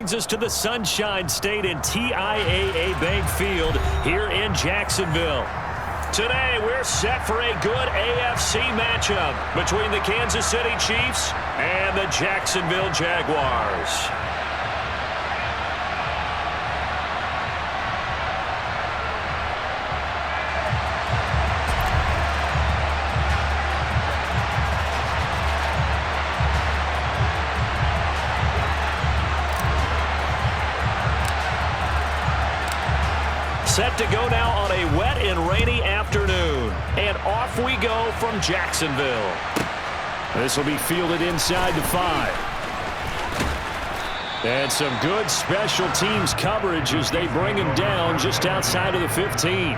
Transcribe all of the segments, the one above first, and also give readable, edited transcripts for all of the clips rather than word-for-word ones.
Brings us to the Sunshine State and TIAA Bank Field here in Jacksonville. Today, we're set for a good AFC matchup between the Kansas City Chiefs and the Jacksonville Jaguars. Set to go now on a wet and rainy afternoon. And off we go from Jacksonville. This will be fielded inside the 5. And some good special teams coverage as they bring him down just outside of the 15.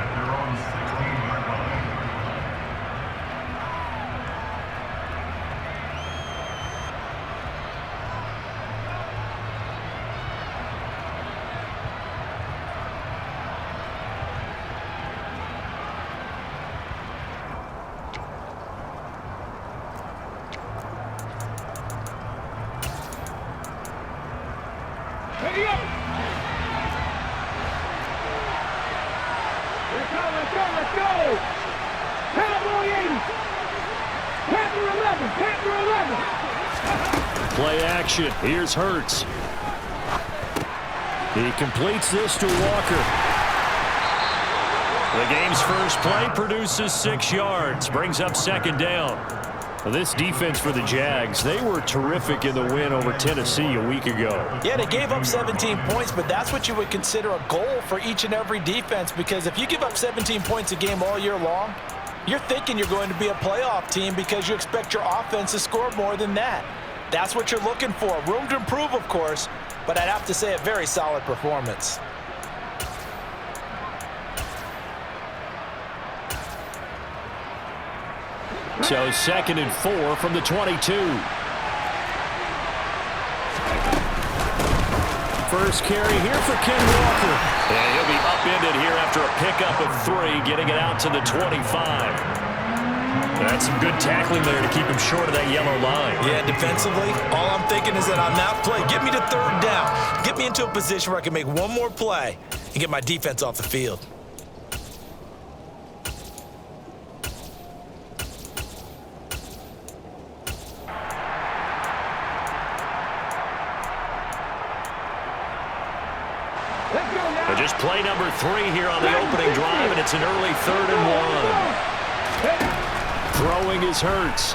Play action. Here's Hurts. He completes this to Walker. The game's first play produces 6 yards. Brings up second down. This defense for the Jags, they were terrific in the win over Tennessee a week ago. Yeah, they gave up 17 points, but that's what you would consider a goal for each and every defense, because if you give up 17 points a game all year long, you're thinking you're going to be a playoff team because you expect your offense to score more than that. That's what you're looking for. Room to improve, of course, but I'd have to say a very solid performance. So 2nd and 4 from the 22. First carry here for Ken Walker. And he'll be upended here after a pickup of 3, getting it out to the 25. That's some good tackling there to keep him short of that yellow line. Yeah, defensively, all I'm thinking is that on that play, get me to 3rd down. Get me into a position where I can make one more play and get my defense off the field. Just play number 3 here on the opening drive, and it's an early 3rd and 1. Throwing is Hurts.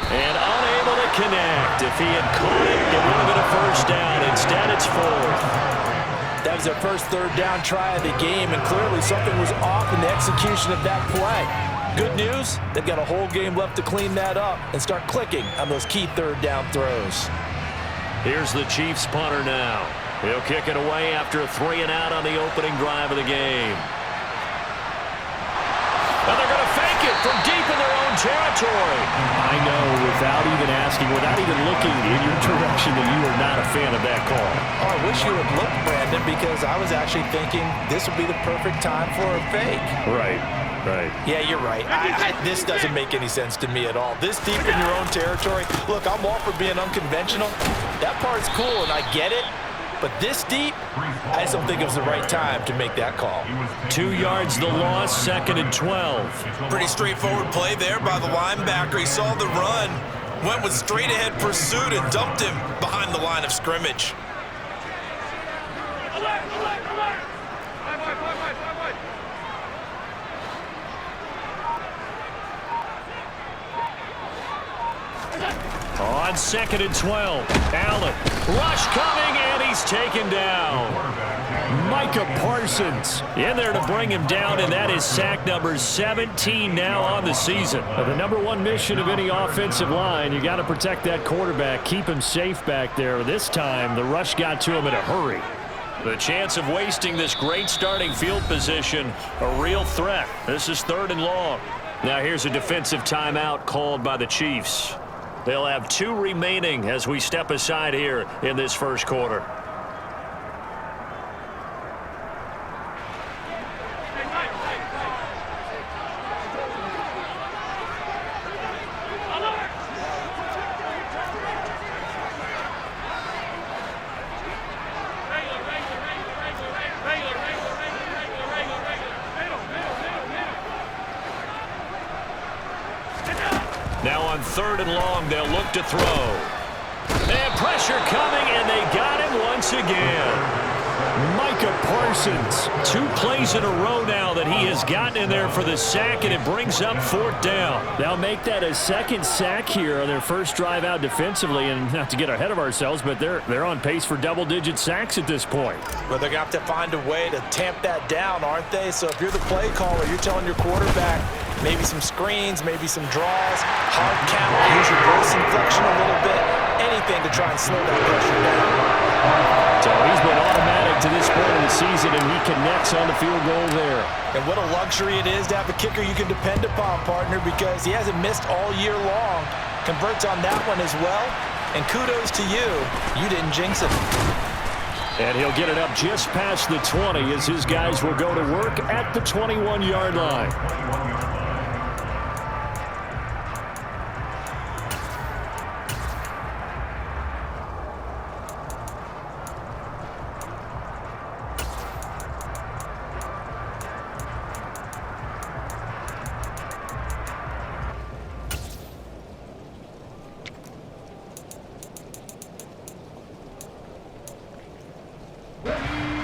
And unable to connect. If he had caught it, it would have been a first down. Instead, it's 4th. That was their first 3rd down try of the game, and clearly something was off in the execution of that play. Good news, they've got a whole game left to clean that up and start clicking on those key 3rd down throws. Here's the Chiefs punter now. He'll kick it away after a 3-and-out on the opening drive of the game. And they're going to fake it from deep in their own territory. I know, without even asking, without even looking in your direction, that you are not a fan of that call. Oh, I wish you would look, Brandon, because I was actually thinking this would be the perfect time for a fake. Right. Yeah, you're right. This doesn't make any sense to me at all. This deep in your own territory, look, I'm all for being unconventional. That part's cool, and I get it. But this deep, I just don't think it was the right time to make that call. 2 yards the loss, 2nd and 12. Pretty straightforward play there by the linebacker. He saw the run, went with straight-ahead pursuit, and dumped him behind the line of scrimmage. On 2nd and 12, Allen. Rush coming, and he's taken down. Micah Parsons in there to bring him down, and that is sack number 17 now on the season. The number 1 mission of any offensive line, you got to protect that quarterback, keep him safe back there. This time, the rush got to him in a hurry. The chance of wasting this great starting field position, a real threat. This is 3rd and long. Now here's a defensive timeout called by the Chiefs. They'll have 2 remaining as we step aside here in this first quarter. 3rd and long. They'll look to throw. And pressure coming, and they got him once again. Micah Parsons, 2 plays in a row now that he has gotten in there for the sack, and it brings up 4th down. They'll make that a 2nd sack here on their first drive out defensively, and not to get ahead of ourselves, but they're on pace for double-digit sacks at this point. Well, they're going to have to find a way to tamp that down, aren't they? So if you're the play caller, you're telling your quarterback maybe some screens, maybe some draws, hard count, use your voice inflection a little bit, anything to try and slow that pressure down. So he's been automatic to this point of the season, and he connects on the field goal there. And what a luxury it is to have a kicker you can depend upon, partner, because he hasn't missed all year long. Converts on that one as well. And kudos to you. You didn't jinx it. And he'll get it up just past the 20 as his guys will go to work at the 21-yard line.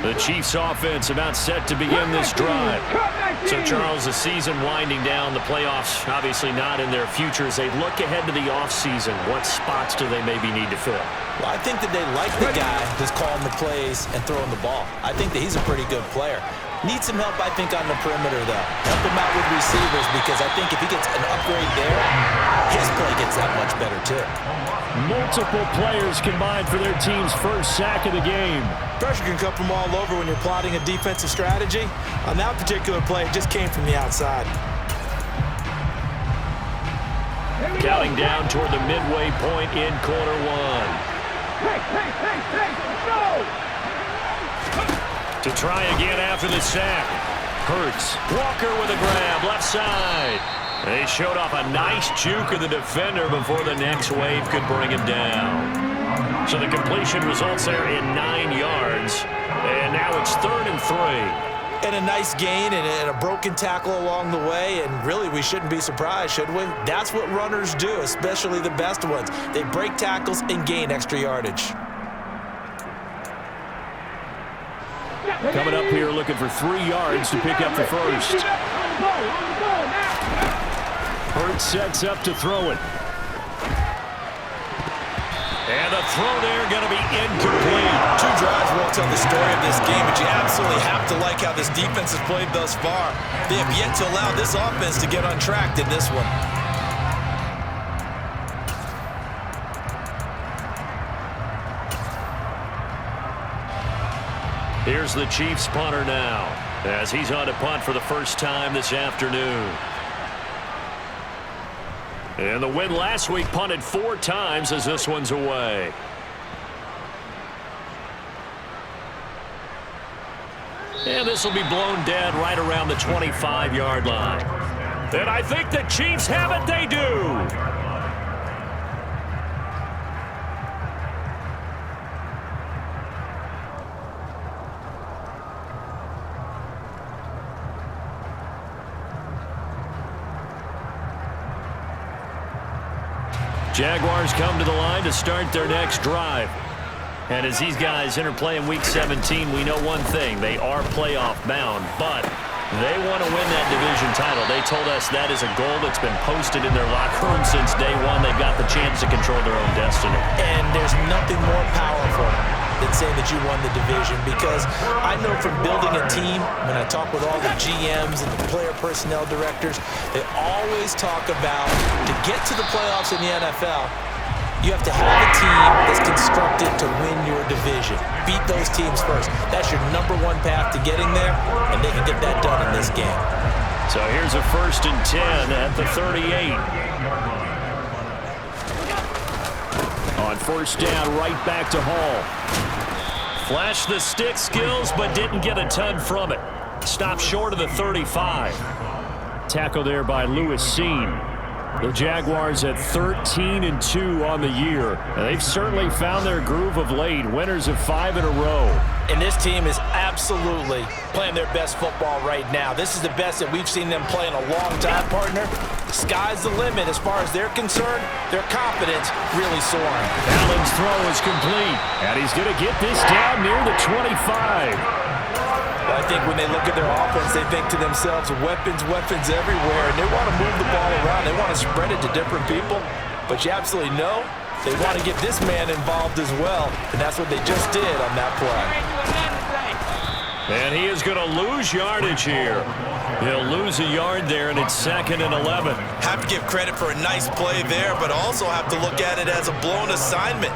The Chiefs offense about set to begin this drive. So, Charles, the season winding down, the playoffs obviously not in their future. As they look ahead to the offseason, what spots do they maybe need to fill? Well, I think that they like the guy who's calling the plays and throwing the ball. I think that he's a pretty good player. Needs some help, I think, on the perimeter, though. Help him out with receivers, because I think if he gets an upgrade there, his play gets that much better, too. Multiple players combined for their team's first sack of the game. Pressure can come from all over when you're plotting a defensive strategy. On that particular play, it just came from the outside. Counting down toward the midway point in quarter 1. No! To try again after the sack. Hurts. Walker with a grab, left side. They showed off a nice juke of the defender before the next wave could bring him down. So the completion results there in 9 yards. And now it's 3rd and 3. And a nice gain and a broken tackle along the way. And really, we shouldn't be surprised, should we? That's what runners do, especially the best ones. They break tackles and gain extra yardage. Coming up here looking for 3 yards to pick up the first. Hurts sets up to throw it. And the throw there going to be incomplete. 2 drives won't tell the story of this game, but you absolutely have to like how this defense has played thus far. They have yet to allow this offense to get untracked in this one. Here's the Chiefs punter now, as he's on to punt for the first time this afternoon. And the win last week punted 4 times as this one's away. And this will be blown dead right around the 25-yard line. And I think the Chiefs have it. They do. Jaguars come to the line to start their next drive. And as these guys interplay in Week 17, we know one thing. They are playoff bound, but they want to win that division title. They told us that is a goal that's been posted in their locker room since day one. They've got the chance to control their own destiny. And there's nothing more powerful than saying that you won the division, because I know from building a team, when I talk with all the GMs and the player personnel directors, they always talk about, to get to the playoffs in the NFL, you have to have a team that's constructed to win your division. Beat those teams first. That's your #1 path to getting there, and they can get that done in this game. So here's a 1st and 10 at the 38. On 1st down, right back to Hall. Flashed the stick skills, but didn't get a ton from it. Stopped short of the 35. Tackle there by Lewis Seen. The Jaguars at 13-2 on the year. And they've certainly found their groove of late. Winners of 5 in a row. And this team is absolutely playing their best football right now. This is the best that we've seen them play in a long time, partner. Sky's the limit as far as they're concerned. Their confidence really soaring. Allen's throw is complete, and he's going to get this down near the 25. I think when they look at their offense, they think to themselves, weapons everywhere, and they want to move the ball around. They want to spread it to different people, but you absolutely know they want to get this man involved as well, and that's what they just did on that play. And he is going to lose yardage here. He'll lose a yard there, and it's 2nd and 11. Have to give credit for a nice play there, but also have to look at it as a blown assignment.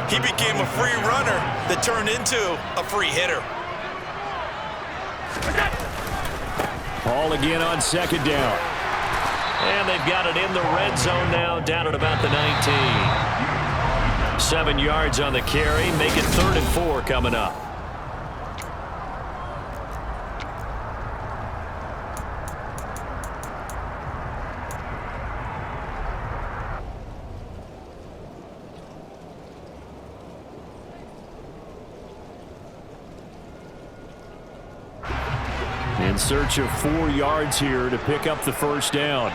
He became a free runner that turned into a free hitter. Ball again on 2nd down. And they've got it in the red zone now, down at about the 19. 7 yards on the carry, make it 3rd and 4 coming up. In search of 4 yards here to pick up the first down.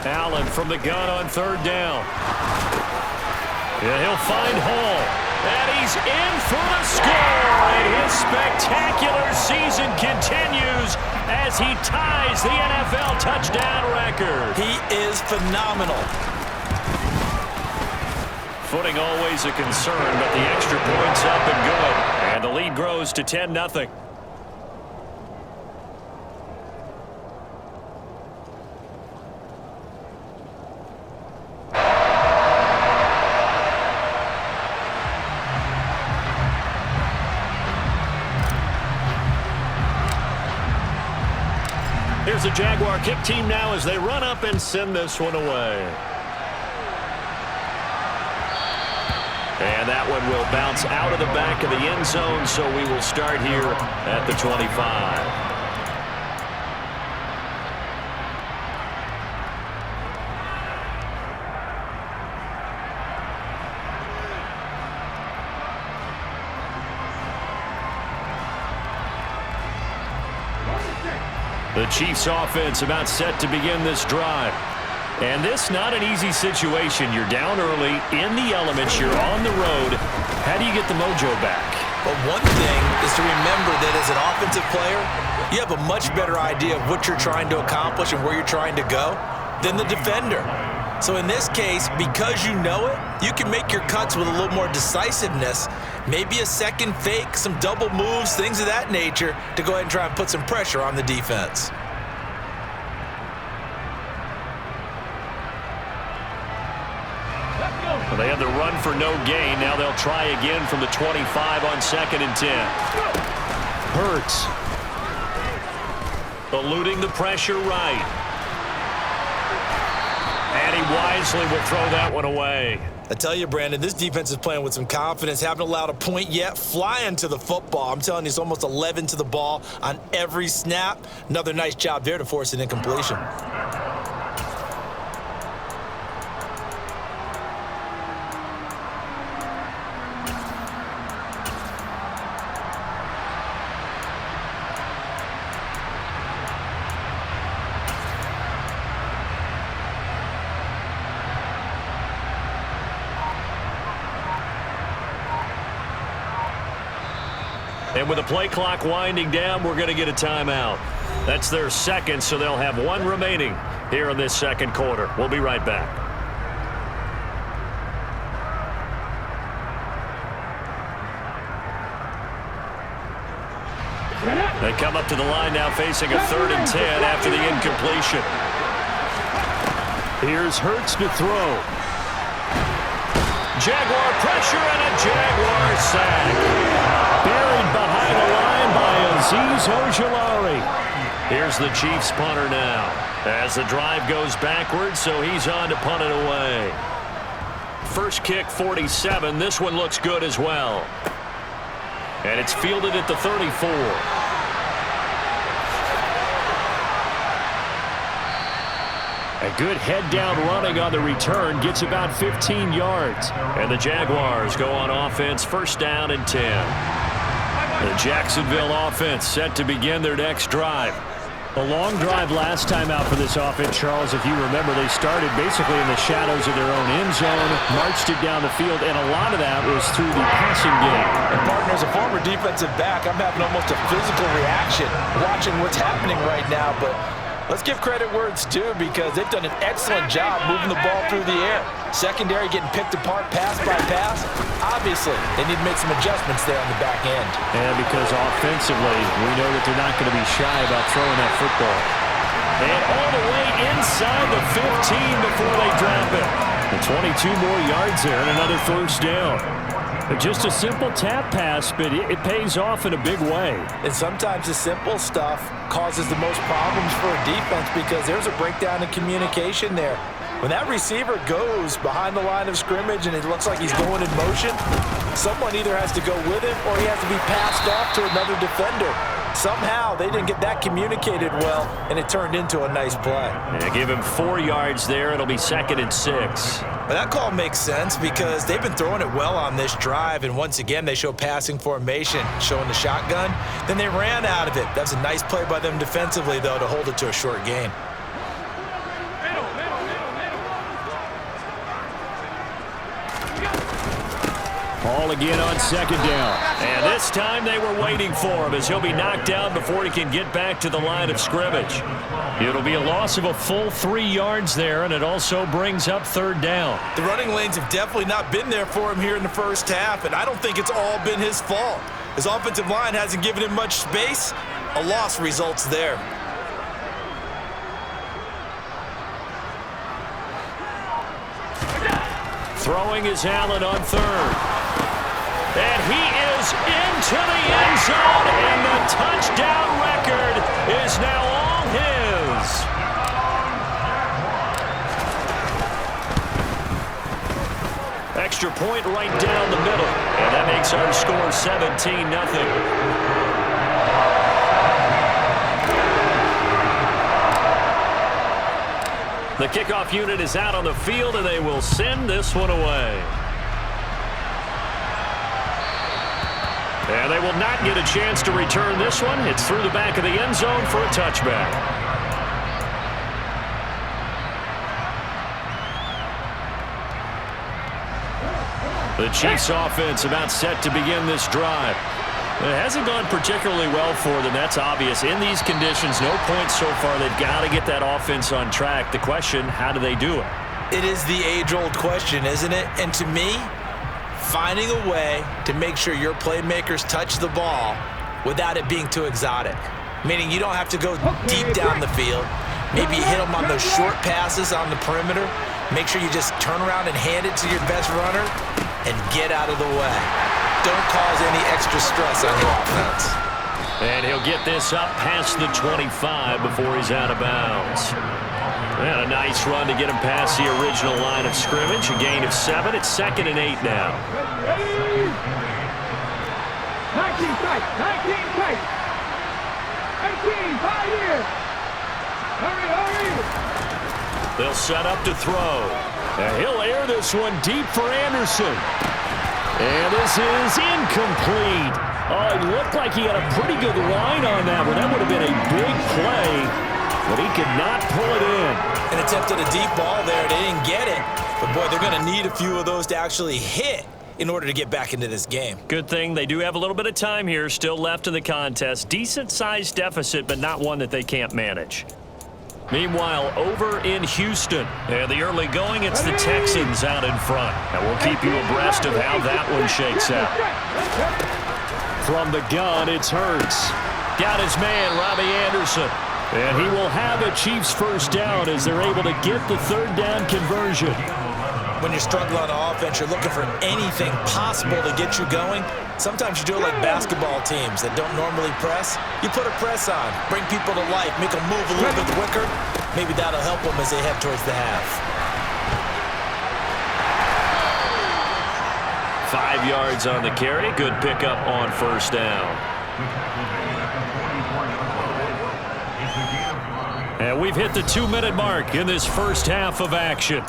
Allen from the gun on 3rd down. Yeah, he'll find Hall. And he's in for the score. And his spectacular season continues as he ties the NFL touchdown record. He is phenomenal. Footing always a concern, but the extra point's up and good. And the lead grows to 10-0. Here's the Jaguar kick team now as they run up and send this one away. And that one will bounce out of the back of the end zone, so we will start here at the 25. The Chiefs offense about set to begin this drive. And this not an easy situation. You're down early, in the elements, you're on the road. How do you get the mojo back? But one thing is to remember that as an offensive player, you have a much better idea of what you're trying to accomplish and where you're trying to go than the defender. So in this case, because you know it, you can make your cuts with a little more decisiveness, maybe a second fake, some double moves, things of that nature, to go ahead and try and put some pressure on the defense. Well, they had the run for no gain. Now they'll try again from the 25 on 2nd and 10. Hurts. Eluding the pressure right. And he wisely will throw that one away. I tell you, Brandon, this defense is playing with some confidence. Haven't allowed a point yet. Flying to the football. I'm telling you, it's almost 11 to the ball on every snap. Another nice job there to force an incompletion. And with the play clock winding down, we're going to get a timeout. That's their second, so they'll have one remaining here in this second quarter. We'll be right back. They come up to the line now facing a 3rd and 10 after the incompletion. Here's Hurts to throw. Jaguar pressure and a Jaguar sack. Buried behind the line by Azeez Ojulari. Here's the Chiefs punter now. As the drive goes backwards, so he's on to punt it away. First kick, 47. This one looks good as well. And it's fielded at the 34. A good head-down running on the return gets about 15 yards. And the Jaguars go on offense, first down and 10. The Jacksonville offense set to begin their next drive. A long drive last time out for this offense, Charles. If you remember, they started basically in the shadows of their own end zone, marched it down the field, and a lot of that was through the passing game. And partner, as a former defensive back, I'm having almost a physical reaction watching what's happening right now. But let's give credit where it's due, because they've done an excellent job moving the ball through the air. Secondary getting picked apart pass by pass. Obviously, they need to make some adjustments there on the back end. And because offensively, we know that they're not going to be shy about throwing that football. And all the way inside the 15 before they drop it. And 22 more yards there and another first down. Just a simple tap pass, but it pays off in a big way. And sometimes the simple stuff causes the most problems for a defense, because there's a breakdown in communication there. When that receiver goes behind the line of scrimmage and it looks like he's going in motion, someone either has to go with him or he has to be passed off to another defender. Somehow they didn't get that communicated well, and it turned into a nice play. And give him 4 yards there. It'll be 2nd and 6. But that call makes sense because they've been throwing it well on this drive, and once again they show passing formation, showing the shotgun. Then they ran out of it. That's a nice play by them defensively, though, to hold it to a short gain. Ball again on 2nd down. And this time they were waiting for him, as he'll be knocked down before he can get back to the line of scrimmage. It'll be a loss of a full 3 yards there, and it also brings up 3rd down. The running lanes have definitely not been there for him here in the first half, and I don't think it's all been his fault. His offensive line hasn't given him much space. A loss results there. Throwing is Allen on 3rd. And he is into the end zone, and the touchdown record is now all his. Extra point right down the middle, and that makes our score 17-0. The kickoff unit is out on the field, and they will send this one away. And they will not get a chance to return this one. It's through the back of the end zone for a touchback. The Chiefs' offense about set to begin this drive. It hasn't gone particularly well for them. That's obvious. In these conditions, no points so far. They've got to get that offense on track. The question, how do they do it? It is the age-old question, isn't it? And to me, finding a way to make sure your playmakers touch the ball without it being too exotic. Meaning you don't have to go deep down the field. Maybe you hit them on those short passes on the perimeter. Make sure you just turn around and hand it to your best runner and get out of the way. Don't cause any extra stress on the offense. And he'll get this up past the 25 before he's out of bounds. And a nice run to get him past the original line of scrimmage. A gain of 7. It's 2nd and 8 now. 19 tight. 19 tight. 18, 5 here. Hurry, hurry. They'll set up to throw. And he'll air this one deep for Anderson. And this is incomplete. Oh, it looked like he had a pretty good line on that one. That would have been a big play, but he could not pull it in. And attempted a deep ball there. They didn't get it. But, boy, they're going to need a few of those to actually hit in order to get back into this game. Good thing they do have a little bit of time here still left in the contest. Decent-sized deficit, but not one that they can't manage. Meanwhile, over in Houston, and the early going, it's the Texans out in front. And we'll keep you abreast of how that one shakes out. From the gun, it's Hurts. Got his man, Robbie Anderson. And he will have a Chiefs first down as they're able to get the 3rd down conversion. When you're struggling on offense, you're looking for anything possible to get you going. Sometimes you do it like basketball teams that don't normally press. You put a press on, bring people to life, make them move a little bit quicker. Maybe that'll help them as they head towards the half. 5 yards on the carry. Good pickup on first down. And we've hit the 2-minute mark in this first half of action.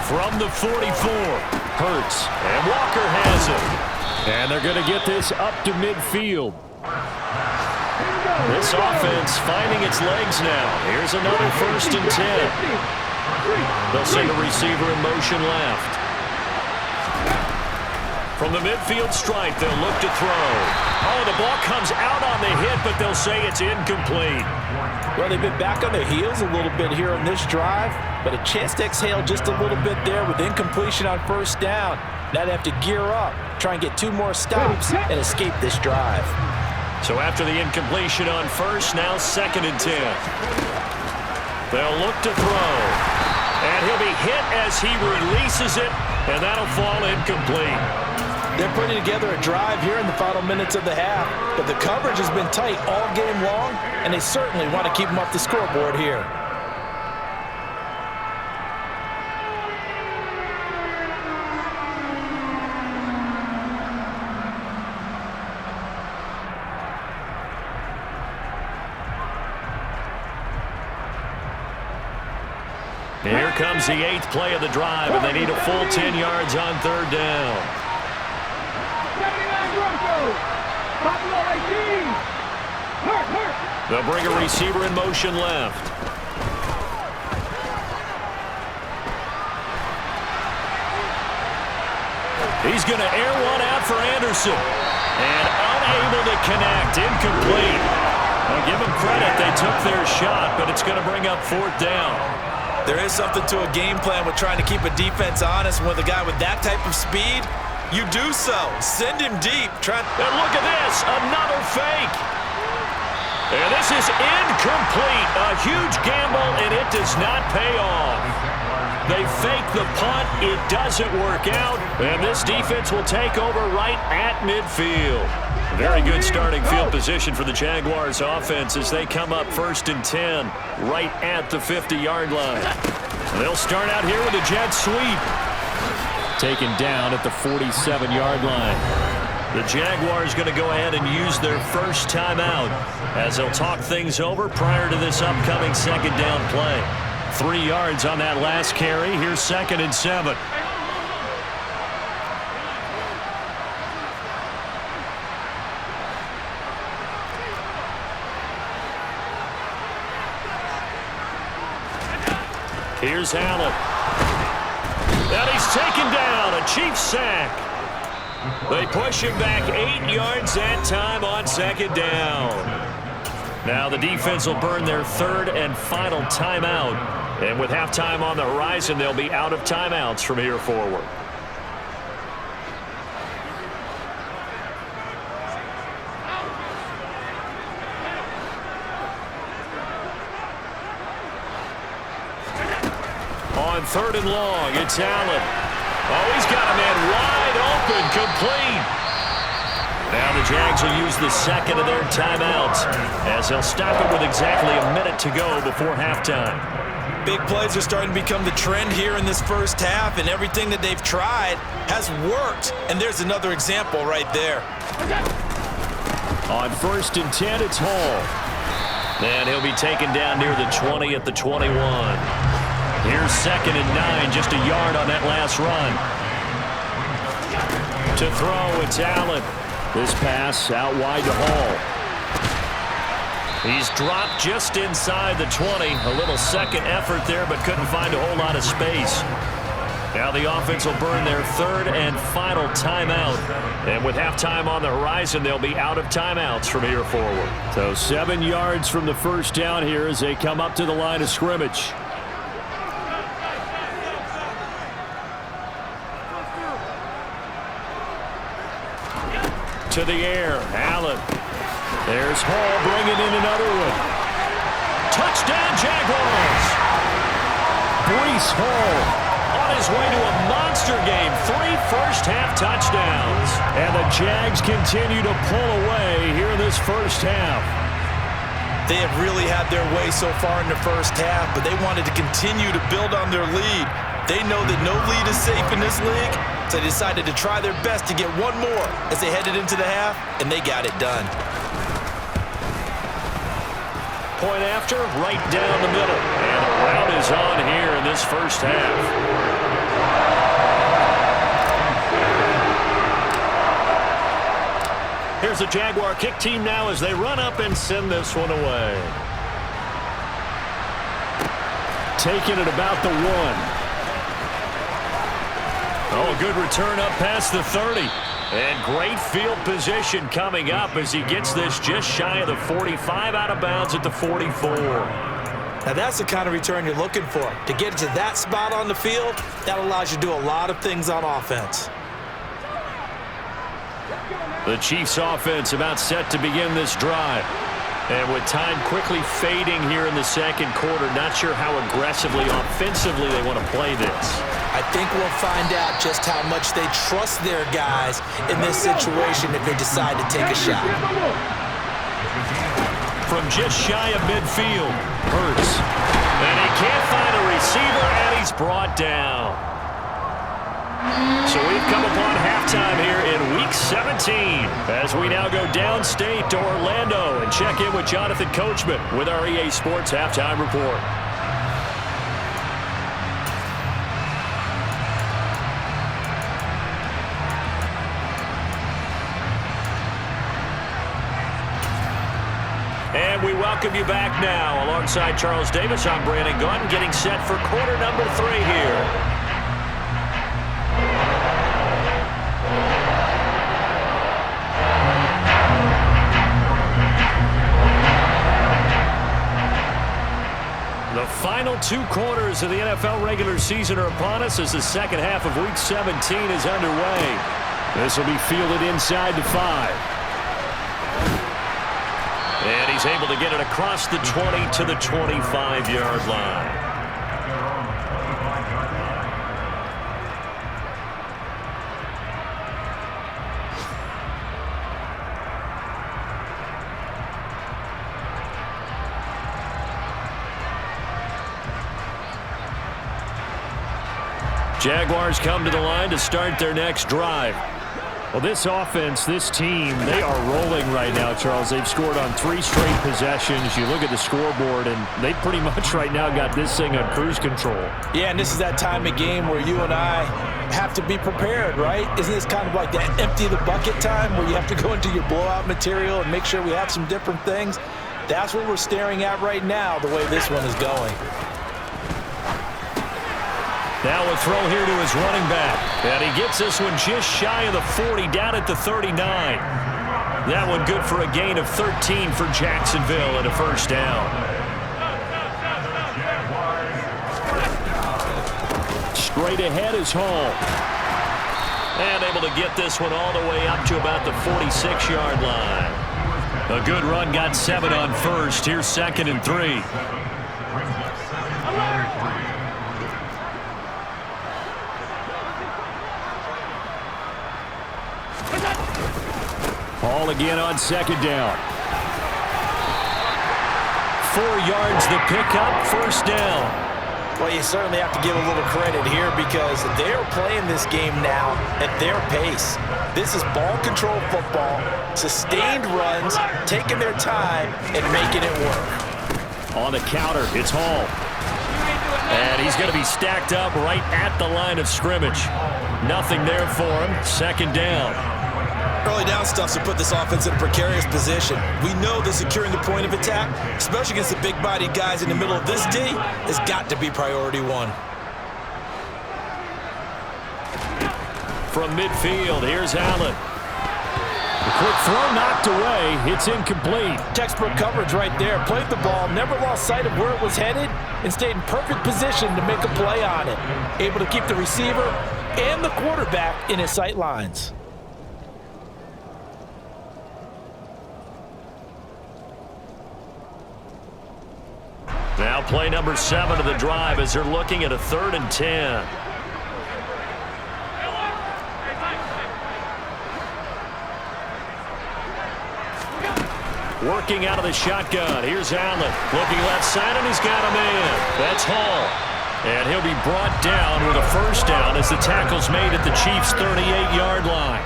From the 44, Hurts, and Walker has it. And they're going to get this up to midfield. This offense finding its legs now. Here's another 1st and 10. They'll send a receiver in motion left. From the midfield stripe, they'll look to throw. Oh, the ball comes out on the hit, but they'll say it's incomplete. Well, they've been back on their heels a little bit here on this drive, but a chance to exhale just a little bit there with incompletion on 1st down. Now they have to gear up, try and get 2 more stops, and escape this drive. So after the incompletion on 1st, now 2nd and 10. They'll look to throw. And he'll be hit as he releases it, and that'll fall incomplete. They're putting together a drive here in the final minutes of the half, but the coverage has been tight all game long, and they certainly want to keep them off the scoreboard here. Here comes the 8th play of the drive, and they need a full 10 yards on 3rd down. 79 Broncos. Buffalo 18. Hurt. They'll bring a receiver in motion left. He's going to air one out for Anderson. And unable to connect. Incomplete. I'll give them credit. They took their shot, but it's going to bring up 4th down. There is something to a game plan with trying to keep a defense honest. And with a guy with that type of speed, you do so. Send him deep. And look at this. Another fake. And this is incomplete. A huge gamble, and it does not pay off. They fake the punt. It doesn't work out. And this defense will take over right at midfield. Very good starting field position for the Jaguars offense as they come up 1st and 10 right at the 50-yard line. They'll start out here with a jet sweep. Taken down at the 47-yard line. The Jaguars going to go ahead and use their first timeout as they'll talk things over prior to this upcoming 2nd down play. 3 yards on that last carry. Here's 2nd and 7. Here's Allen. And he's taken down. A Chiefs sack. They push him back 8 yards that time on 2nd down. Now the defense will burn their 3rd and final timeout. And with halftime on the horizon, they'll be out of timeouts from here forward. On 3rd and long, it's Allen. Oh, he's got a man wide open, complete. Now the Jags will use the 2nd of their timeouts as they'll stop it with exactly a minute to go before halftime. Big plays are starting to become the trend here in this first half, and everything that they've tried has worked. And there's another example right there. On 1st and 10, it's Hall. And he'll be taken down near the 20 at the 21. Here's 2nd and 9, just a yard on that last run. To throw, it's Allen. This pass out wide to Hall. He's dropped just inside the 20. A little second effort there, but couldn't find a whole lot of space. Now the offense will burn their 3rd and final timeout. And with halftime on the horizon, they'll be out of timeouts from here forward. So 7 yards from the first down here as they come up to the line of scrimmage. To the air, Allen. There's Hall bringing in another one. Touchdown, Jaguars! Breece Hall on his way to a monster game. 3 first-half touchdowns. And the Jags continue to pull away here in this first half. They have really had their way so far in the first half, but they wanted to continue to build on their lead. They know that no lead is safe in this league, So they decided to try their best to get one more as they headed into the half, and they got it done. Point after, right down the middle. And the round is on here in this first half. Here's the Jaguar kick team now as they run up and send this one away. Taking it about the 1. Oh, a good return up past the 30. And great field position coming up as he gets this just shy of the 45, out of bounds at the 44. Now that's the kind of return you're looking for. To get to that spot on the field, that allows you to do a lot of things on offense. The Chiefs offense about set to begin this drive. And with time quickly fading here in the second quarter, not sure how aggressively, offensively they want to play this. I think we'll find out just how much they trust their guys in this situation if they decide to take a shot. From just shy of midfield, Hurts. And he can't find a receiver, and he's brought down. So we've come upon halftime here in Week 17 as we now go downstate to Orlando and check in with Jonathan Coachman with our EA Sports Halftime Report. And we welcome you back now. Alongside Charles Davis, I'm Brandon Gunn, getting set for quarter number 3 here. The final 2 quarters of the NFL regular season are upon us as the second half of Week 17 is underway. This will be fielded inside the 5. And he's able to get it across the 20 to the 25-yard line. Jaguars come to the line to start their next drive. Well, this offense, this team, they are rolling right now, Charles. They've scored on 3 straight possessions. You look at the scoreboard, and they pretty much right now got this thing on cruise control. Yeah, and this is that time of game where you and I have to be prepared, right? Isn't this kind of like that empty the bucket time where you have to go into your blowout material and make sure we have some different things? That's what we're staring at right now, the way this one is going. Now a throw here to his running back. And he gets this one just shy of the 40, down at the 39. That one good for a gain of 13 for Jacksonville and a first down. Straight ahead is Hall. And able to get this one all the way up to about the 46-yard line. A good run, got 7 on first. Here's 2nd and 3. Hall again on 2nd down. 4 yards the pickup, first down. Well, you certainly have to give a little credit here because they're playing this game now at their pace. This is ball control football, sustained runs, taking their time and making it work. On the counter, it's Hall. And he's going to be stacked up right at the line of scrimmage. Nothing there for him, 2nd down. Early down stuff to put this offense in a precarious position. We know that securing the point of attack, especially against the big-bodied guys in the middle of this D, has got to be priority 1. From midfield, here's Allen. The quick throw knocked away. It's incomplete. Textbook coverage right there. Played the ball, never lost sight of where it was headed, and stayed in perfect position to make a play on it. Able to keep the receiver and the quarterback in his sight lines. Now play number 7 of the drive as they're looking at a 3rd and 10. Working out of the shotgun. Here's Allen. Looking left side, and he's got a man. That's Hall. And he'll be brought down with a first down as the tackle's made at the Chiefs' 38-yard line.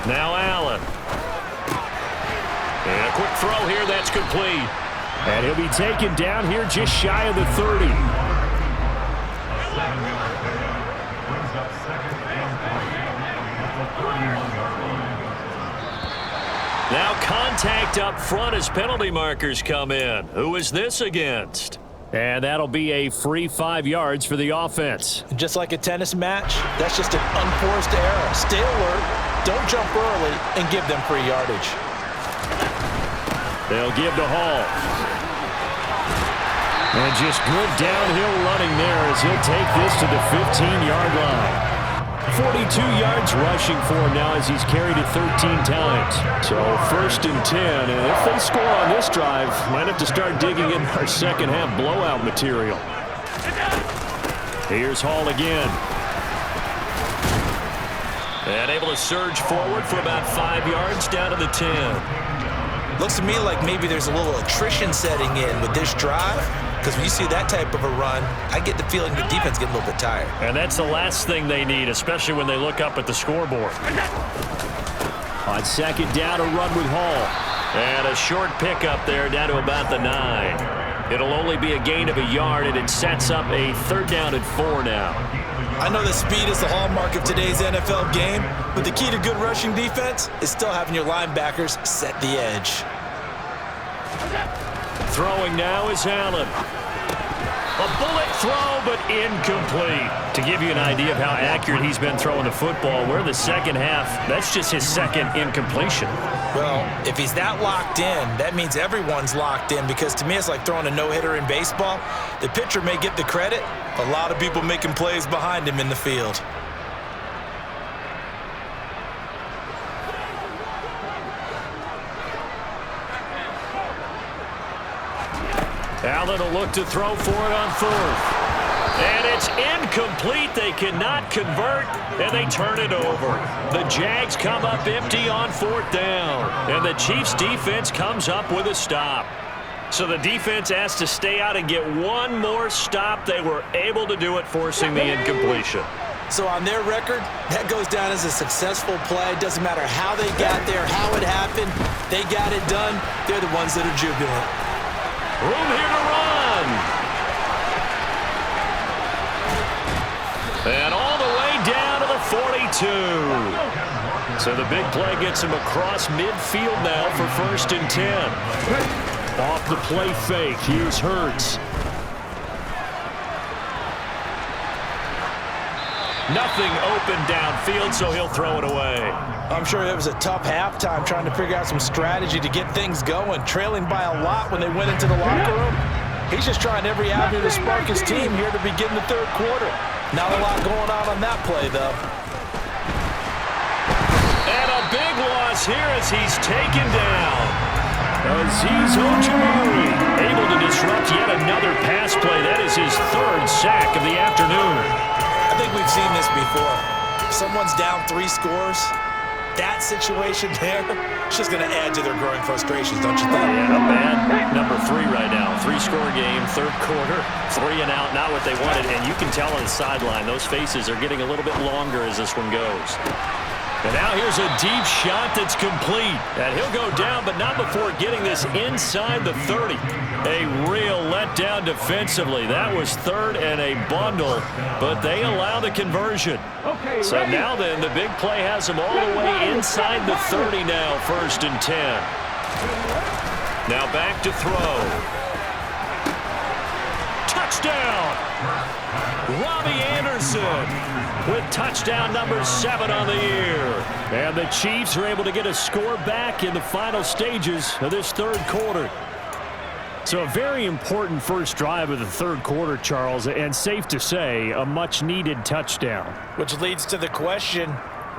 Now Allen. And a quick throw here, that's complete. And he'll be taken down here just shy of the 30. Now contact up front as penalty markers come in. Who is this against? And that'll be a free 5 yards for the offense. Just like a tennis match, that's just an unforced error. Stay alert, don't jump early, and give them free yardage. They'll give to Hall. And just good downhill running there as he'll take this to the 15-yard line. 42 yards rushing for him now as he's carried it 13 times. So 1st and 10, and if they score on this drive, might have to start digging in our second half blowout material. Here's Hall again. And able to surge forward for about 5 yards down to the 10. Looks to me like maybe there's a little attrition setting in with this drive. Because when you see that type of a run, I get the feeling the defense getting a little bit tired. And that's the last thing they need, especially when they look up at the scoreboard. On second down, a run with Hall. And a short pickup there down to about the 9. It'll only be a gain of a yard, and it sets up a 3rd down and 4 now. I know that speed is the hallmark of today's NFL game, but the key to good rushing defense is still having your linebackers set the edge. Throwing now is Allen. A bullet throw, but incomplete. To give you an idea of how accurate he's been throwing the football, we're in the second half. That's just his second incompletion. Well, if he's that locked in, that means everyone's locked in, because to me it's like throwing a no-hitter in baseball. The pitcher may get the credit, a lot of people making plays behind him in the field. Allen will look to throw for it on 4th. And it's incomplete. They cannot convert, and they turn it over. The Jags come up empty on 4th down, and the Chiefs defense comes up with a stop. So the defense has to stay out and get one more stop. They were able to do it, forcing the incompletion. So on their record, that goes down as a successful play. Doesn't matter how they got there, how it happened. They got it done. They're the ones that are jubilant. Room here to run. And all the way down to the 42. So the big play gets him across midfield now for 1st and 10. Off the play fake, here's Hurts. Nothing open downfield, so he'll throw it away. I'm sure it was a tough halftime trying to figure out some strategy to get things going, trailing by a lot when they went into the locker room. He's just trying every avenue to spark his team here to begin the 3rd quarter. Not a lot going on that play, though. And a big loss here as he's taken down. Azeez Ojulari able to disrupt yet another pass play. That is his 3rd sack of the afternoon. I think we've seen this before. Someone's down 3 scores. That situation there, it's just going to add to their growing frustrations, don't you think? Yeah, a bad number 3 right now. 3-score game, 3rd quarter, 3 and out, not what they wanted. And you can tell on the sideline, those faces are getting a little bit longer as this one goes. And now here's a deep shot that's complete. And he'll go down, but not before getting this inside the 30. A real letdown defensively. That was 3rd and a bundle, but they allow the conversion. So now then, the big play has them all the way inside the 30 now, 1st and 10. Now back to throw. Touchdown! Robbie Anderson with touchdown number 7 on the year. And the Chiefs are able to get a score back in the final stages of this 3rd quarter. So a very important first drive of the 3rd quarter, Charles, and safe to say, a much-needed touchdown. Which leads to the question,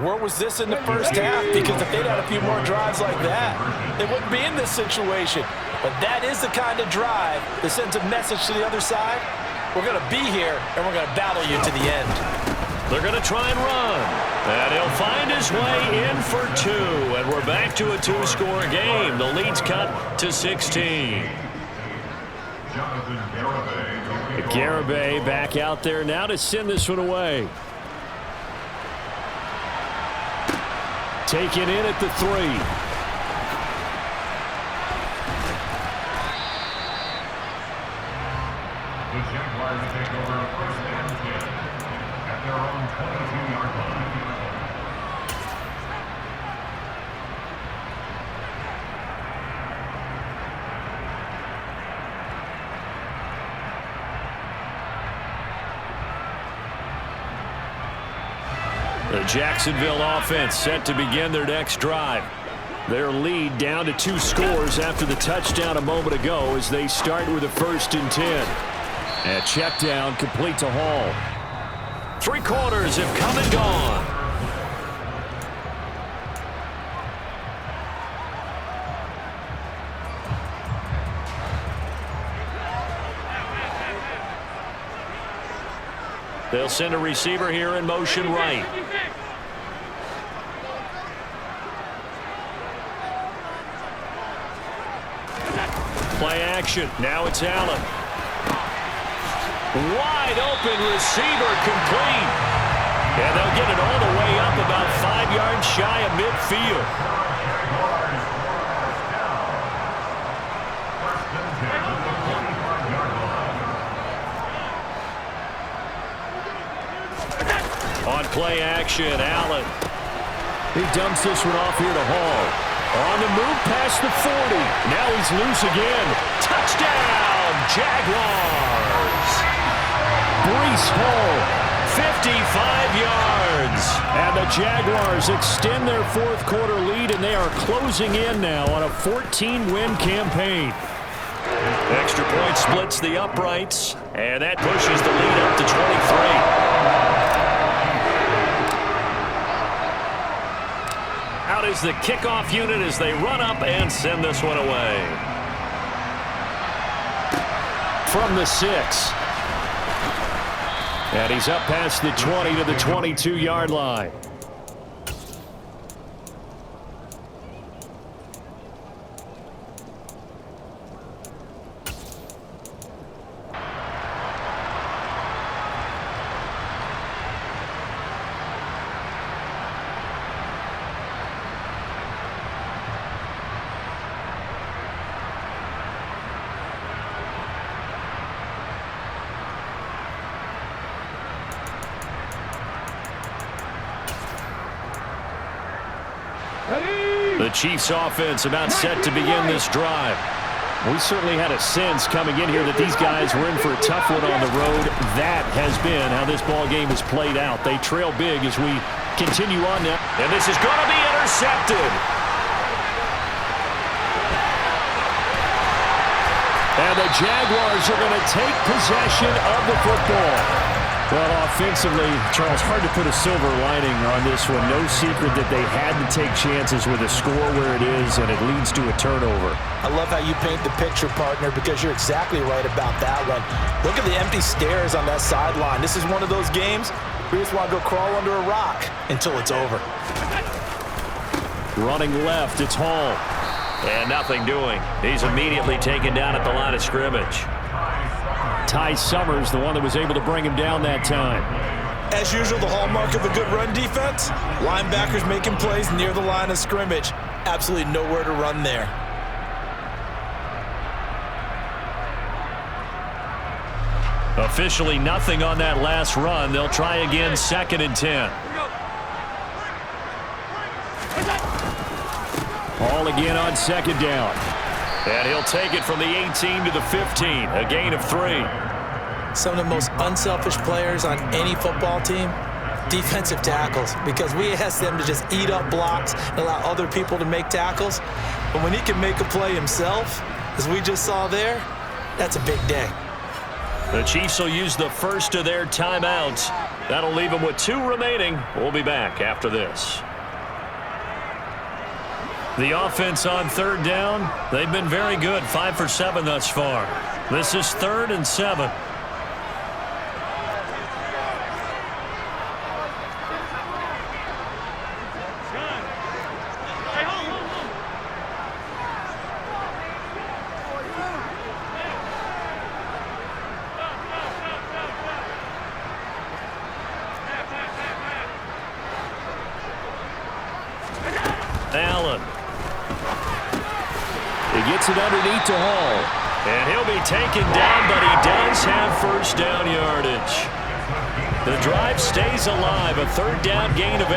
where was this in the first half? Because if they'd had a few more drives like that, they wouldn't be in this situation. But that is the kind of drive that sends a message to the other side. We're going to be here, and we're going to battle you to the end. They're going to try and run. And he'll find his way in for two. And we're back to a two-score game. The lead's cut to 16. Garibay back out there now to send this one away. Taken in at the 3. The Jaguars take over first and 10 at their own 22-yard line. The Jacksonville offense set to begin their next drive. Their lead down to 2 scores after the touchdown a moment ago as they start with a 1st and 10. And check down complete to Hall. 3 quarters have come and gone. They'll send a receiver here in motion right. Play action. Now it's Allen. Wide open receiver complete. And they'll get it all the way up about 5 yards shy of midfield. On play action, Allen. He dumps this one off here to Hall. On the move past the 40. Now he's loose again. Touchdown, Jaguars. Breece Hall, 55 yards. And the Jaguars extend their 4th quarter lead, and they are closing in now on a 14-win campaign. Extra point splits the uprights, and that pushes the lead up to 23. Out is the kickoff unit as they run up and send this one away. From the 6. And he's up past the 20 to the 22-yard line. The Chiefs offense about set to begin this drive. We certainly had a sense coming in here that these guys were in for a tough one on the road. That has been how this ball game has played out. They trail big as we continue on now. And this is going to be intercepted. And the Jaguars are going to take possession of the football. Well, offensively, Charles, hard to put a silver lining on this one. No secret that they had to take chances with a score where it is, and it leads to a turnover. I love how you paint the picture, partner, because you're exactly right about that one. Look at the empty stairs on that sideline. This is one of those games where you just want to go crawl under a rock until it's over. Running left, it's Hall. And nothing doing. He's immediately taken down at the line of scrimmage. Ty Summers, the one that was able to bring him down that time. As usual, the hallmark of a good run defense, linebackers making plays near the line of scrimmage. Absolutely nowhere to run there. Officially nothing on that last run. They'll try again, 2nd and 10. Hall again on 2nd down. And he'll take it from the 18 to the 15, a gain of 3. Some of the most unselfish players on any football team, defensive tackles, because we ask them to just eat up blocks and allow other people to make tackles. But when he can make a play himself, as we just saw there, that's a big day. The Chiefs will use the first of their timeouts. That'll leave them with 2 remaining. We'll be back after this. The offense on 3rd down, they've been very good, 5 for 7 thus far. This is 3rd and 7. Allen. He gets it underneath to Hall. And he'll be taken down, but he does have first down yardage. The drive stays alive, a third down gain of 8.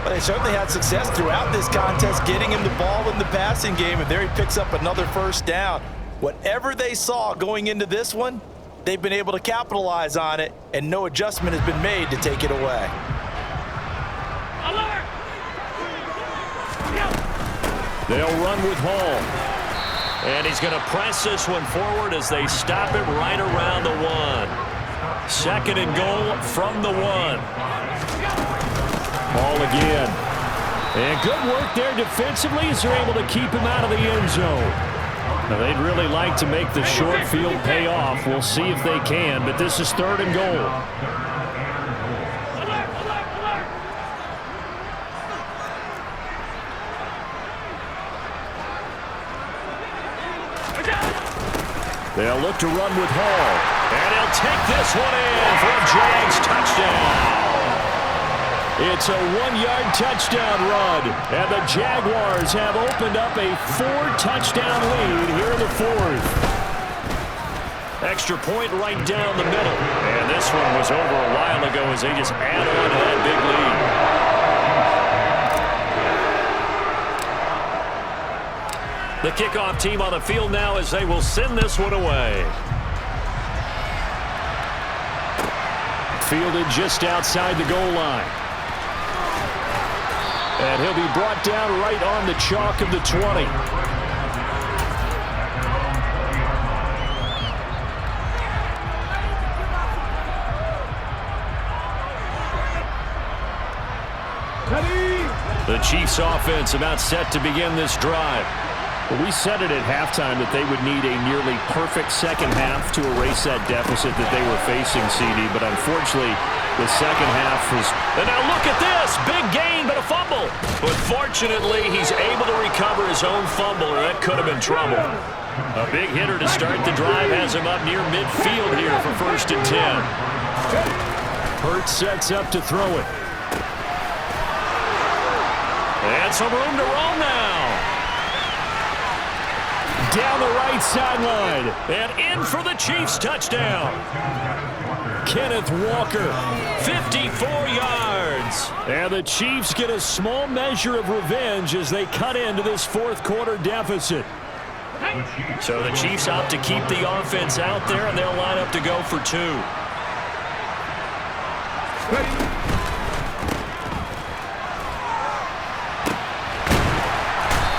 Well, they certainly had success throughout this contest, getting him the ball in the passing game, and there he picks up another first down. Whatever they saw going into this one, they've been able to capitalize on it, and no adjustment has been made to take it away. They'll run with Hall. And he's going to press this one forward as they stop it right around the 1. Second and goal from the 1. Ball again. And good work there defensively as they're able to keep him out of the end zone. Now, they'd really like to make the short field pay off. We'll see if they can, but this is third and goal. They'll look to run with Hall. And he'll take this one in for a Jags touchdown. It's a 1-yard touchdown run. And the Jaguars have opened up a 4-touchdown lead here in the 4th. Extra point right down the middle. And this one was over a while ago as they just add on to that big lead. The kickoff team on the field now as they will send this one away. Fielded just outside the goal line. And he'll be brought down right on the chalk of the 20. The Chiefs offense about set to begin this drive. Well, we said it at halftime that they would need a nearly perfect second half to erase that deficit that they were facing, CD, but unfortunately, the second half was... And now look at this! Big gain, but a fumble! But fortunately, he's able to recover his own fumble, or that could have been trouble. A big hitter to start the drive has him up near midfield here for 1st and 10. Hurts sets up to throw it. And some room to roam now. Down the right sideline. And in for the Chiefs touchdown. Kenneth Walker, 54 yards. And the Chiefs get a small measure of revenge as they cut into this 4th quarter deficit. So the Chiefs opt to keep the offense out there, and they'll line up to go for 2.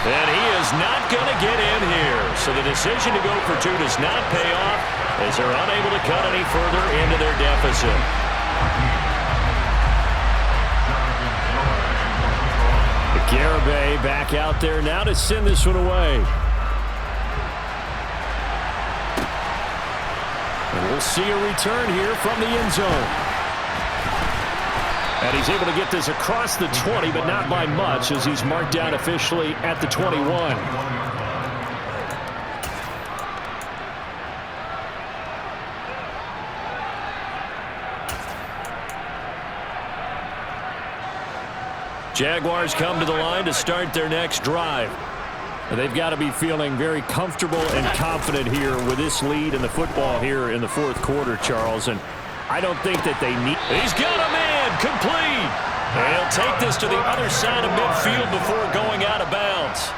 And he is not going to get in here. So the decision to go for 2 does not pay off as they're unable to cut any further into their deficit. Garibay back out there now to send this one away. And we'll see a return here from the end zone. And he's able to get this across the 20, but not by much as he's marked down officially at the 21. Jaguars come to the line to start their next drive. They've got to be feeling very comfortable and confident here with this lead in the football here in the 4th quarter, Charles. And I don't think that they need... He's got a man complete. And he'll take this to the other side of midfield before going out of bounds.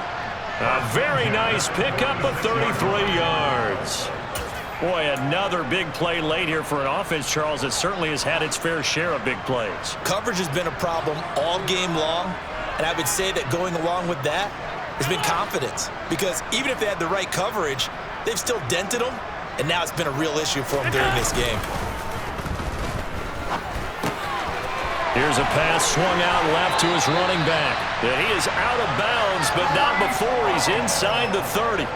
A very nice pickup of 33 yards. Boy, another big play late here for an offense, Charles, that certainly has had its fair share of big plays. Coverage has been a problem all game long, and I would say that going along with that has been confidence. Because even if they had the right coverage, they've still dented them, and now it's been a real issue for them during this game. Here's a pass swung out left to his running back. And he is out of bounds, but not before he's inside the 30.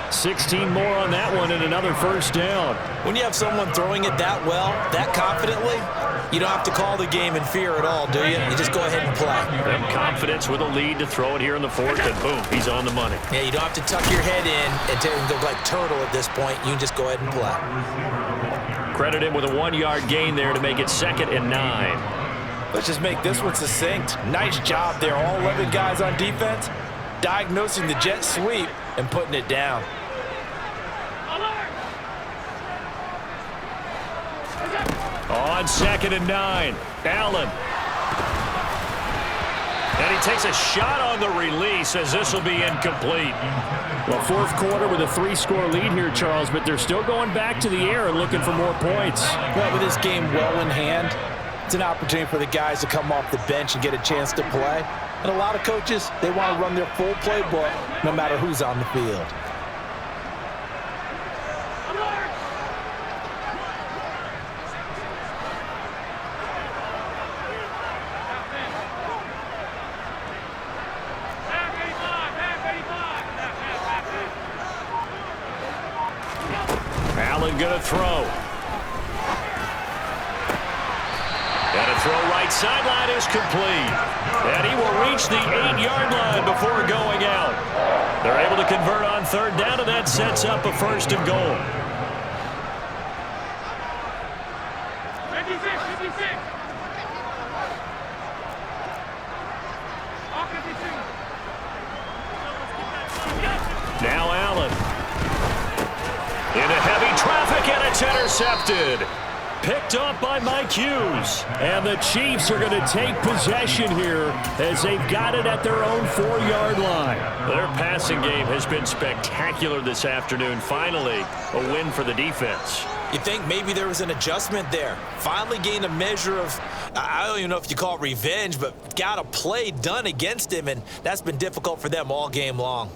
16 more on that one and another first down. When you have someone throwing it that well, that confidently, you don't have to call the game in fear at all, do you? You just go ahead and play. And confidence with a lead to throw it here in the 4th, and boom, he's on the money. Yeah, you don't have to tuck your head in and go like turtle at this point. You can just go ahead and play. Credit him with a 1-yard gain there to make it 2nd and 9. Let's just make this one succinct. Nice job there, all 11 guys on defense, diagnosing the jet sweep and putting it down. On 2nd and 9, Allen. And he takes a shot on the release as this will be incomplete. Well, fourth quarter with a 3-score lead here, Charles, but they're still going back to the air and looking for more points. Well, with this game well in hand, it's an opportunity for the guys to come off the bench and get a chance to play. And a lot of coaches, they want to run their full playbook no matter who's on the field. Allen going to throw. And a throw right sideline is complete. And he will reach the 8-yard line before going out. They're able to convert on 3rd down, and that sets up a 1st and goal. 56. Now Allen. Into heavy traffic, and it's intercepted. Picked up by Mike Hughes. And the Chiefs are going to take possession here as they've got it at their own 4-yard line. Their passing game has been spectacular this afternoon. Finally, a win for the defense. You think maybe there was an adjustment there. Finally gained a measure of, I don't even know if you call it revenge, but got a play done against him, and that's been difficult for them all game long.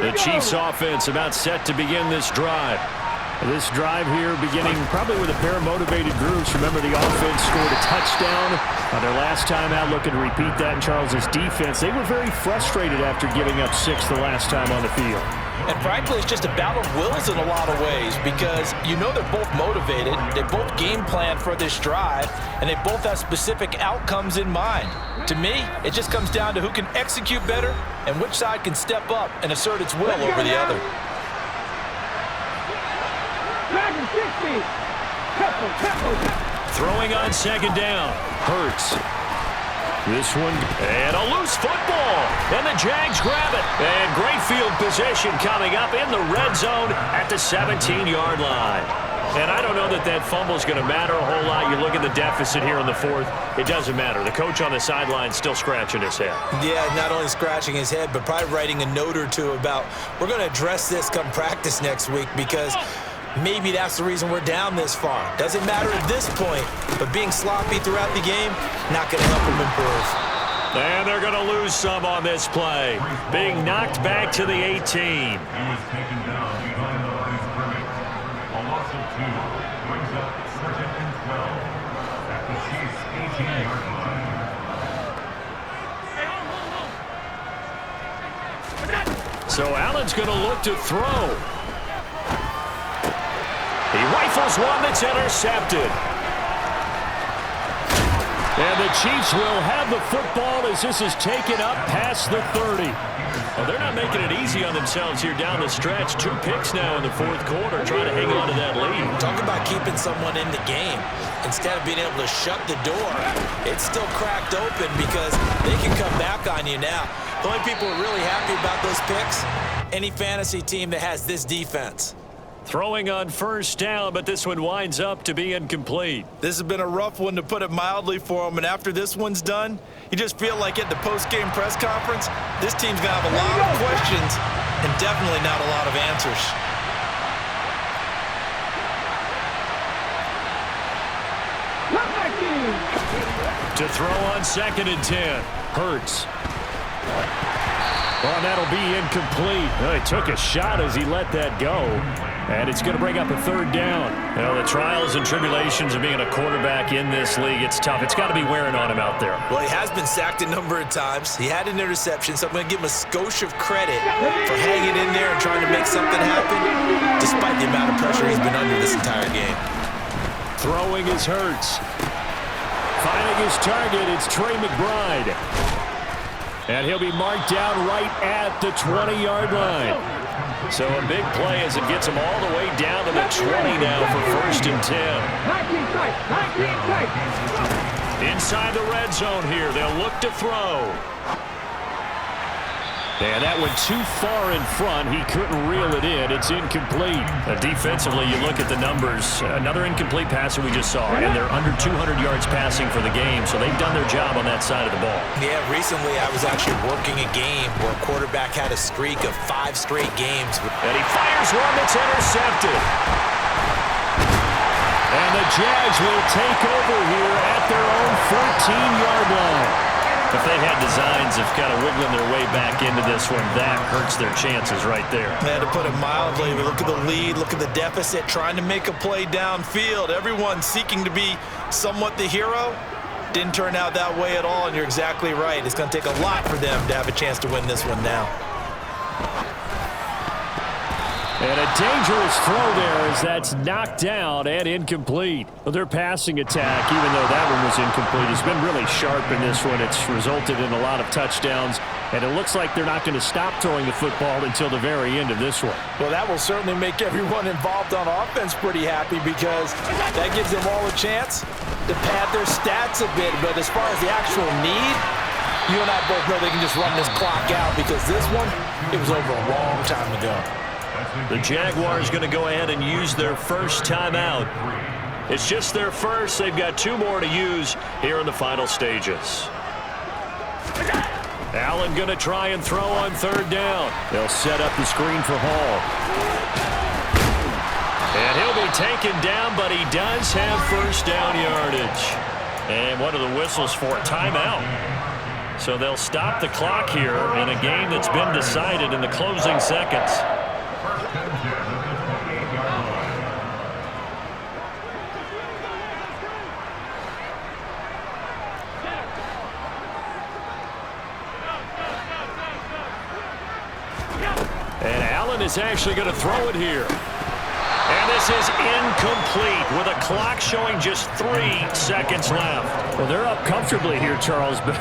The Chiefs offense about set to begin this drive. This drive here beginning probably with a pair of motivated groups. Remember, the offense scored a touchdown on their last time out. Looking to repeat that in Charles's defense. They were very frustrated after giving up 6 the last time on the field. And frankly, it's just a battle of wills in a lot of ways because you know they're both motivated, they both game plan for this drive, and they both have specific outcomes in mind. To me, it just comes down to who can execute better and which side can step up and assert its will over the other. Throwing on 2nd down. Hurts. This one, and a loose football, and the Jags grab it. And great field position coming up in the red zone at the 17-yard line. And I don't know that that fumble is going to matter a whole lot. You look at the deficit here in the 4th, it doesn't matter. The coach on the sideline still scratching his head. Yeah, not only scratching his head, but probably writing a note or two about, we're going to address this come practice next week because maybe that's the reason we're down this far. Doesn't matter at this point, but being sloppy throughout the game, not going to help them improve. And they're going to lose some on this play. Being knocked back to the 18. He was taken down behind the line of scrimmage. A loss of 2 brings up 2nd and 12 at the Chiefs' 18-yard line. So Allen's going to look to throw. He rifles one that's intercepted. And the Chiefs will have the football as this is taken up past the 30. Well, they're not making it easy on themselves here down the stretch. 2 picks now in the 4th quarter, trying to hang on to that lead. Talk about keeping someone in the game. Instead of being able to shut the door, it's still cracked open because they can come back on you now. The only people who are really happy about those picks, any fantasy team that has this defense. Throwing on 1st down, but this one winds up to be incomplete. This has been a rough one, to put it mildly, for them, and after this one's done, you just feel like at the post-game press conference, this team's going to have a lot of questions and definitely not a lot of answers. To throw on 2nd and 10. Hurts. Oh, that'll be incomplete. Well, he took a shot as he let that go. And it's going to bring up a 3rd down. You know, the trials and tribulations of being a quarterback in this league, it's tough. It's got to be wearing on him out there. Well, he has been sacked a number of times. He had an interception, so I'm going to give him a skosh of credit for hanging in there and trying to make something happen, despite the amount of pressure he's been under this entire game. Throwing is Hurts. Finding his target, it's Trey McBride. And he'll be marked down right at the 20-yard line. So a big play as it gets him all the way down to the 20 now for 1st and 10. 19 tight, 19 tight. Inside the red zone here, they'll look to throw. And that went too far in front. He couldn't reel it in. It's incomplete. Defensively, you look at the numbers. Another incomplete pass that we just saw, and they're under 200 yards passing for the game, so they've done their job on that side of the ball. Yeah, recently I was actually working a game where a quarterback had a streak of 5 straight games. And he fires one that's intercepted. And the Jags will take over here at their own 14-yard line. If they had designs of kind of wiggling their way back into this one, that hurts their chances right there. Yeah, to put it mildly, look at the lead, look at the deficit, trying to make a play downfield. Everyone seeking to be somewhat the hero. Didn't turn out that way at all, and you're exactly right. It's going to take a lot for them to have a chance to win this one now. And a dangerous throw there as that's knocked down and incomplete. Well, their passing attack, even though that one was incomplete, has been really sharp in this one. It's resulted in a lot of touchdowns, and it looks like they're not going to stop throwing the football until the very end of this one. Well, that will certainly make everyone involved on offense pretty happy because that gives them all a chance to pad their stats a bit. But as far as the actual need, you and I both know they can just run this clock out because this one, it was over a long time ago. The Jaguars going to go ahead and use their first timeout. It's just their first. They've got 2 more to use here in the final stages. Allen going to try and throw on 3rd down. They'll set up the screen for Hall. And he'll be taken down, but he does have 1st down yardage. And one of the whistles for a timeout. So they'll stop the clock here in a game that's been decided in the closing seconds. And Allen is actually going to throw it here. And this is incomplete with a clock showing just 3 seconds left. Well, they're up comfortably here, Charles, but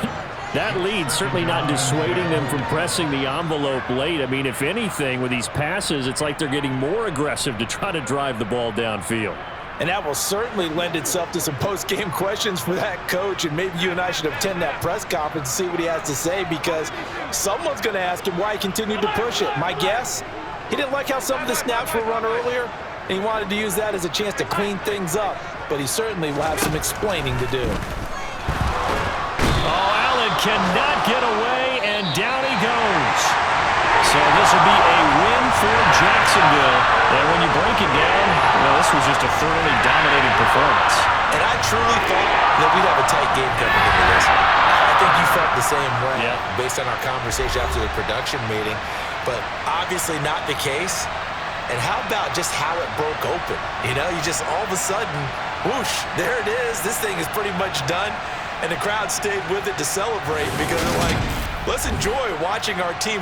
that lead certainly not dissuading them from pressing the envelope late. I mean, if anything, with these passes, it's like they're getting more aggressive to try to drive the ball downfield. And that will certainly lend itself to some post-game questions for that coach, and maybe you and I should attend that press conference and see what he has to say because someone's going to ask him why he continued to push it. My guess, he didn't like how some of the snaps were run earlier, and he wanted to use that as a chance to clean things up, but he certainly will have some explaining to do. Oh, Allen cannot get away, and down he goes. So this will be a win for Jacksonville. And when you break it down, this was just a thoroughly dominating performance. And I truly thought that we'd have a tight game coming into this. I think you felt the same way based on our conversation after the production meeting, but obviously not the case. And how about just how it broke open? You just all of a sudden, whoosh, there it is. This thing is pretty much done. And the crowd stayed with it to celebrate because they're like, let's enjoy watching our team